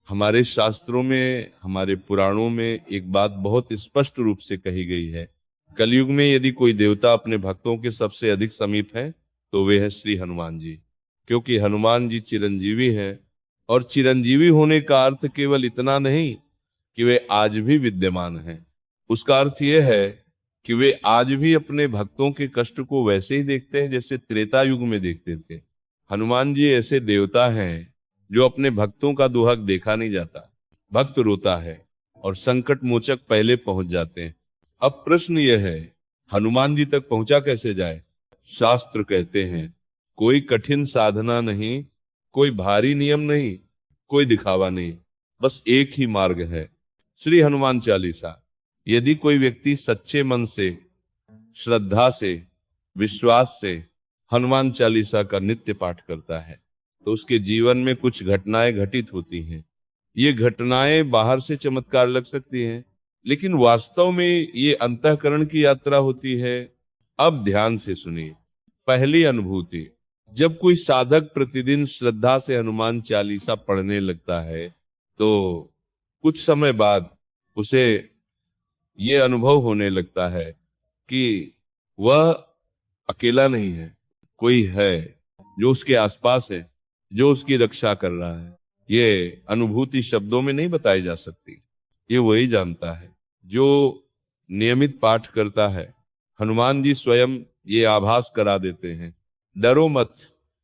हमारे शास्त्रों में, हमारे पुराणों में एक बात बहुत स्पष्ट रूप से कही गई है। कलयुग में यदि कोई देवता अपने भक्तों के सबसे अधिक समीप है तो वे है श्री हनुमान जी। क्योंकि हनुमान जी चिरंजीवी हैं, और चिरंजीवी होने का अर्थ केवल इतना नहीं कि वे आज भी विद्यमान हैं। उसका अर्थ यह है कि वे आज भी अपने भक्तों के कष्ट को वैसे ही देखते हैं जैसे त्रेता युग में देखते थे। हनुमान जी ऐसे देवता हैं जो अपने भक्तों का दुहक देखा नहीं जाता। भक्त रोता है और संकट मोचक पहले पहुंच जाते हैं। अब प्रश्न यह है, हनुमान जी तक पहुंचा कैसे जाए? शास्त्र कहते हैं कोई कठिन साधना नहीं, कोई भारी नियम नहीं, कोई दिखावा नहीं, बस एक ही मार्ग है, श्री हनुमान चालीसा। यदि कोई व्यक्ति सच्चे मन से, श्रद्धा से, विश्वास से हनुमान चालीसा का नित्य पाठ करता है तो उसके जीवन में कुछ घटनाएं घटित होती हैं। ये घटनाएं बाहर से चमत्कार लग सकती हैं, लेकिन वास्तव में ये अंतःकरण की यात्रा होती है। अब ध्यान से सुनिए। पहली अनुभूति, जब कोई साधक प्रतिदिन श्रद्धा से हनुमान चालीसा पढ़ने लगता है तो कुछ समय बाद उसे ये अनुभव होने लगता है कि वह अकेला नहीं है, कोई है जो उसके आसपास है, जो उसकी रक्षा कर रहा है। ये अनुभूति शब्दों में नहीं बताई जा सकती। ये वही जानता है जो नियमित पाठ करता है। हनुमान जी स्वयं ये आभास करा देते हैं, डरो मत,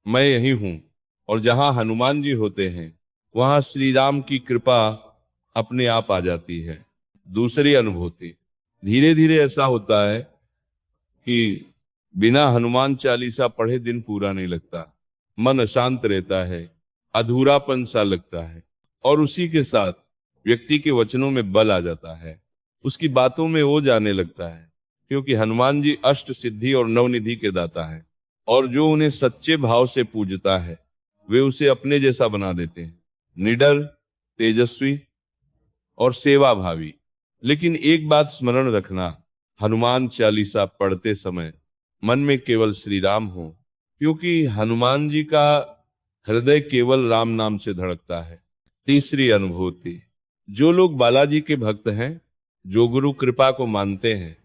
मैं यही हूं। और जहां हनुमान जी होते हैं वहां श्री राम की कृपा अपने आप आ जाती है। दूसरी अनुभूति, धीरे धीरे ऐसा होता है कि बिना हनुमान चालीसा पढ़े दिन पूरा नहीं लगता। मन अशांत रहता है, अधूरापन सा लगता है, और उसी के साथ व्यक्ति के वचनों में बल आ जाता है, उसकी बातों में वो जाने लगता है। क्योंकि हनुमान जी अष्ट सिद्धि और नवनिधि के दाता है, और जो उन्हें सच्चे भाव से पूजता है वे उसे अपने जैसा बना देते हैं, निडर, तेजस्वी और सेवा भावी। लेकिन एक बात स्मरण रखना, हनुमान चालीसा पढ़ते समय मन में केवल श्री राम हो, क्योंकि हनुमान जी का हृदय केवल राम नाम से धड़कता है। तीसरी अनुभूति, जो लोग बालाजी के भक्त हैं, जो गुरु कृपा को मानते हैं,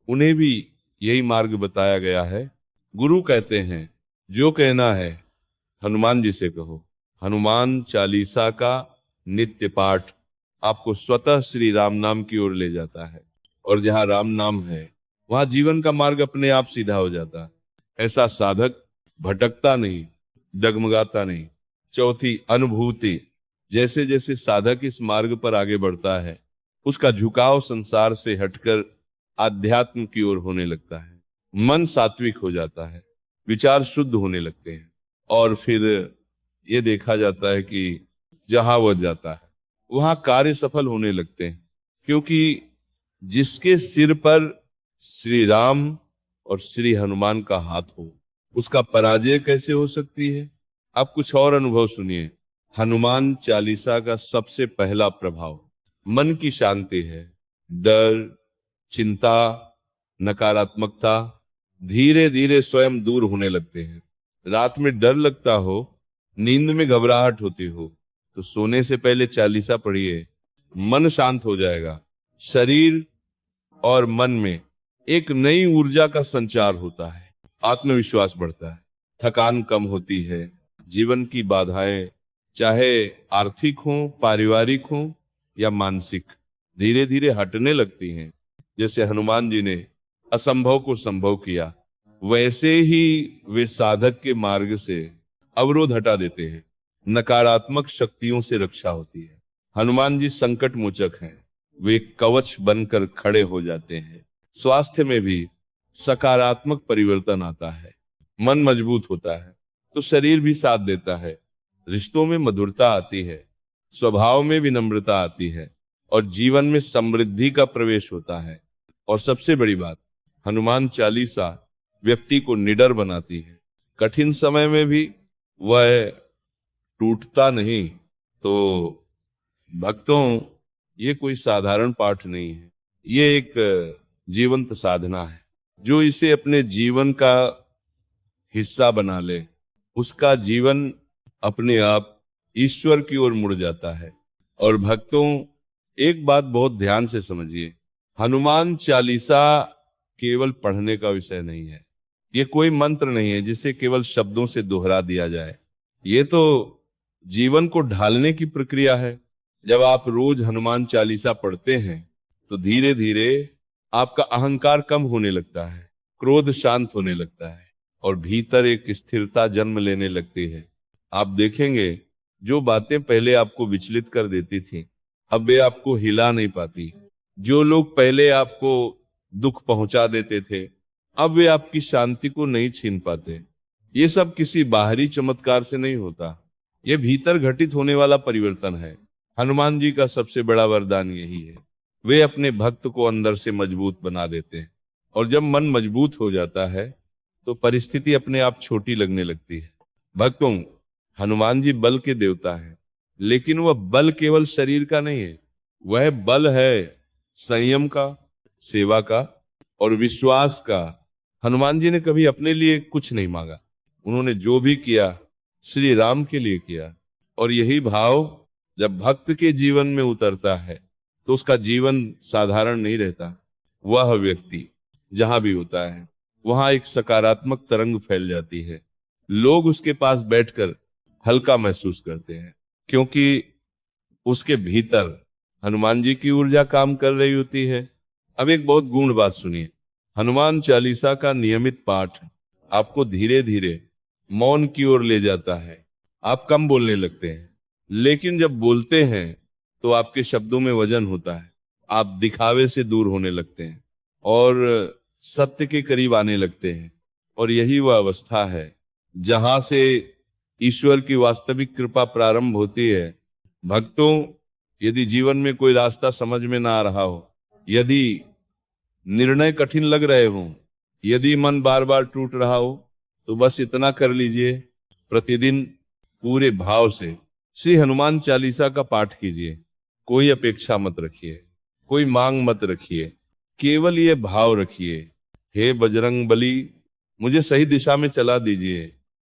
उन्हें भी यही मार्ग बताया गया है। गुरु कहते हैं जो कहना है हनुमान जी से कहो। हनुमान चालीसा का नित्य पाठ आपको स्वतः श्री राम नाम की ओर ले जाता है, और जहां राम नाम है वहां जीवन का मार्ग अपने आप सीधा हो जाता है। ऐसा साधक भटकता नहीं, डगमगाता नहीं। चौथी अनुभूति, जैसे जैसे साधक इस मार्ग पर आगे बढ़ता है उसका झुकाव संसार से हटकर आध्यात्म की ओर होने लगता है। मन सात्विक हो जाता है, विचार शुद्ध होने लगते हैं, और फिर ये देखा जाता है कि जहां वह जाता है वहां कार्य सफल होने लगते हैं। क्योंकि जिसके सिर पर श्री राम और श्री हनुमान का हाथ हो उसका पराजय कैसे हो सकती है? आप कुछ और अनुभव सुनिए। हनुमान चालीसा का सबसे पहला प्रभाव मन की शांति है। डर, चिंता, नकारात्मकता धीरे धीरे स्वयं दूर होने लगते हैं। रात में डर लगता हो, नींद में घबराहट होती हो तो सोने से पहले चालीसा पढ़िए, मन शांत हो जाएगा। शरीर और मन में एक नई ऊर्जा का संचार होता है, आत्मविश्वास बढ़ता है, थकान कम होती है, जीवन की बाधाएं चाहे आर्थिक हो, पारिवारिक हो या मानसिक, धीरे धीरे हटने लगती हैं। जैसे हनुमान जी ने असंभव को संभव किया, वैसे ही वे साधक के मार्ग से अवरोध हटा देते हैं। नकारात्मक शक्तियों से रक्षा होती है। हनुमान जी संकट मोचक हैं, वे कवच बनकर खड़े हो जाते हैं। स्वास्थ्य में भी सकारात्मक परिवर्तन आता है, मन मजबूत होता है तो शरीर भी साथ देता है, रिश्तों में मधुरता आती है, स्वभाव में विनम्रता आती है, और जीवन में समृद्धि का प्रवेश होता है। और सबसे बड़ी बात, हनुमान चालीसा व्यक्ति को निडर बनाती है। कठिन समय में भी वह टूटता नहीं। तो भक्तों, ये कोई साधारण पाठ नहीं है, ये एक जीवंत साधना है। जो इसे अपने जीवन का हिस्सा बना ले उसका जीवन अपने आप ईश्वर की ओर मुड़ जाता है, और भक्तों, एक बात बहुत ध्यान से समझिए, हनुमान चालीसा केवल पढ़ने का विषय नहीं है। ये कोई मंत्र नहीं है जिसे केवल शब्दों से दोहरा दिया जाए। ये तो जीवन को ढालने की प्रक्रिया है। जब आप रोज हनुमान चालीसा पढ़ते हैं तो धीरे धीरे आपका अहंकार कम होने लगता है, क्रोध शांत होने लगता है और भीतर एक स्थिरता जन्म लेने लगती है। आप देखेंगे जो बातें पहले आपको विचलित कर देती थी, अब वे आपको हिला नहीं पाती। जो लोग पहले आपको दुख पहुंचा देते थे, अब वे आपकी शांति को नहीं छीन पाते। ये सब किसी बाहरी चमत्कार से नहीं होता, ये भीतर घटित होने वाला परिवर्तन है। हनुमान जी का सबसे बड़ा वरदान यही है। वे अपने भक्त को अंदर से मजबूत बना देते हैं, और जब मन मजबूत हो जाता है तो परिस्थिति अपने आप छोटी लगने लगती है। भक्तों, हनुमान जी बल के देवता है, लेकिन वह बल केवल शरीर का नहीं है, वह बल है संयम का, सेवा का और विश्वास का। हनुमान जी ने कभी अपने लिए कुछ नहीं मांगा, उन्होंने जो भी किया श्री राम के लिए किया। और यही भाव जब भक्त के जीवन में उतरता है तो उसका जीवन साधारण नहीं रहता। वह व्यक्ति जहां भी होता है वहां एक सकारात्मक तरंग फैल जाती है। लोग उसके पास बैठकर हल्का महसूस करते हैं, क्योंकि उसके भीतर हनुमान जी की ऊर्जा काम कर रही होती है। अब एक बहुत गूढ़ बात सुनिए, हनुमान चालीसा का नियमित पाठ आपको धीरे धीरे मौन की ओर ले जाता है। आप कम बोलने लगते हैं, लेकिन जब बोलते हैं तो आपके शब्दों में वजन होता है। आप दिखावे से दूर होने लगते हैं और सत्य के करीब आने लगते हैं। और यही वह अवस्था है जहां से ईश्वर की वास्तविक कृपा प्रारंभ होती है। भक्तों, यदि जीवन में कोई रास्ता समझ में ना आ रहा हो, यदि निर्णय कठिन लग रहे हो, यदि मन बार बार टूट रहा हो, तो बस इतना कर लीजिए, प्रतिदिन पूरे भाव से श्री हनुमान चालीसा का पाठ कीजिए। कोई अपेक्षा मत रखिए, कोई मांग मत रखिए, केवल ये भाव रखिए, हे बजरंग बली, मुझे सही दिशा में चला दीजिए।